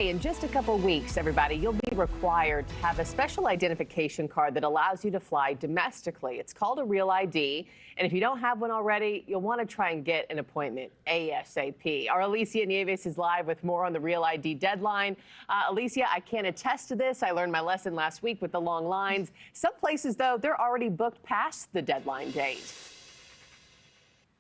In just a couple weeks, everybody, you'll be required to have a special identification card that allows you to fly domestically. It's called a Real ID. And if you don't have one already, you'll want to try and get an appointment ASAP. Our Alicia Nieves is live with more on the Real ID deadline. Alicia, I can attest to this. I learned my lesson last week with the long lines. Some places, though, they're already booked past the deadline date.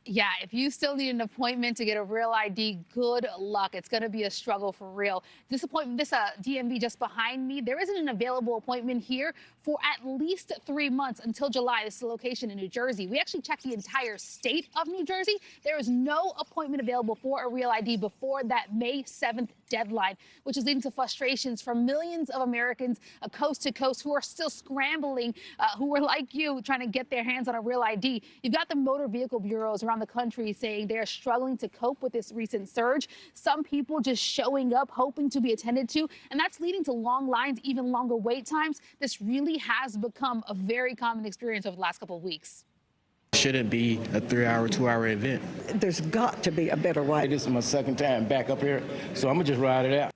Yeah, if you still need an appointment to get a Real ID, good luck. It's going to be a struggle for real. This DMV just behind me, there isn't an available appointment here for at least 3 months until July. This is a location in New Jersey. We actually checked the entire state of New Jersey. There is no appointment available for a Real ID before that May 7th deadline, which is leading to frustrations from millions of Americans coast to coast who are still scrambling, who are like you, trying to get their hands on a Real ID. You've got the motor vehicle bureaus around the country saying they are struggling to cope with this recent surge. Some people just showing up, hoping to be attended to, and that's leading to long lines, even longer wait times. This really has become a very common experience over the last couple of weeks. Shouldn't be a 3-hour, 2-hour event. There's got to be a better way. This is my second time back up here, so I'm gonna just ride it out.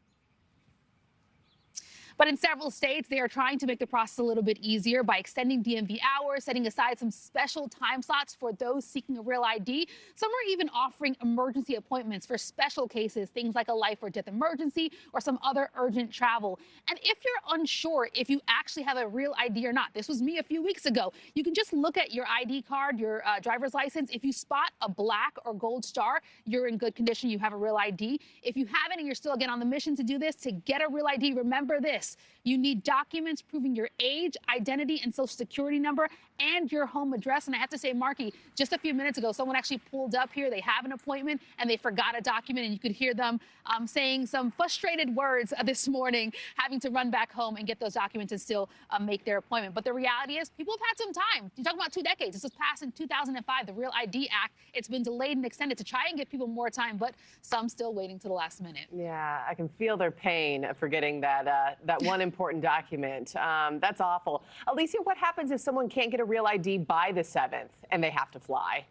But in several states, they are trying to make the process a little bit easier by extending DMV hours, setting aside some special time slots for those seeking a Real ID. Some are even offering emergency appointments for special cases, things like a life or death emergency or some other urgent travel. And if you're unsure if you actually have a Real ID or not, this was me a few weeks ago, you can just look at your ID card, your driver's license. If you spot a black or gold star, you're in good condition, you have a Real ID. If you haven't and you're still, again, on the mission to do this, to get a Real ID, remember this. You need documents proving your age, identity, and social security number and your home address. And I have to say, Markie, just a few minutes ago, someone actually pulled up here. They have an appointment and they forgot a document, and you could hear them saying some frustrated words this morning, having to run back home and get those documents and still make their appointment. But the reality is people have had some time. You're talking about 2 decades. This was passed in 2005, the Real ID Act. It's been delayed and extended to try and give people more time, but some still waiting to the last minute. Yeah, I can feel their pain for getting that one important document. That's awful. Alicia, what happens if someone can't get a Real ID by the 7th and they have to fly?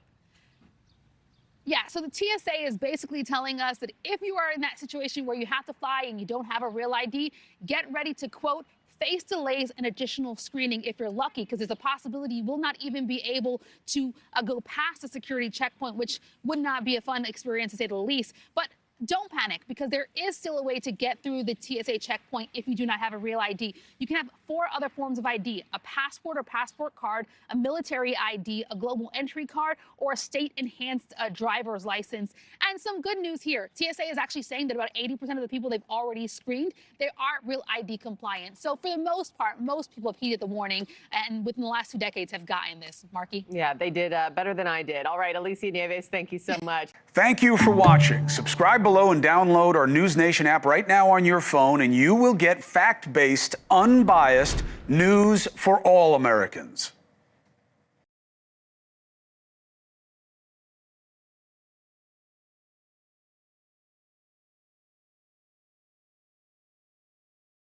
Yeah, so the TSA is basically telling us that if you are in that situation where you have to fly and you don't have a Real ID, get ready to, quote, face delays and additional screening if you're lucky, because there's a possibility you will not even be able to go past the security checkpoint, which would not be a fun experience, to say the least. But don't panic, because there is still a way to get through the TSA checkpoint if you do not have a Real ID. You can have 4 other forms of ID: a passport or passport card, a military ID, a global entry card, or a state-enhanced driver's license. And some good news here. TSA is actually saying that about 80% of the people they've already screened, they are Real ID compliant. So for the most part, most people have heeded the warning, and within the last 2 decades have gotten this. Markie? Yeah, they did better than I did. All right, Alicia Nieves, thank you so much. Thank you for watching. Subscribe below and download our NewsNation app right now on your phone, and you will get fact-based, unbiased news for all Americans.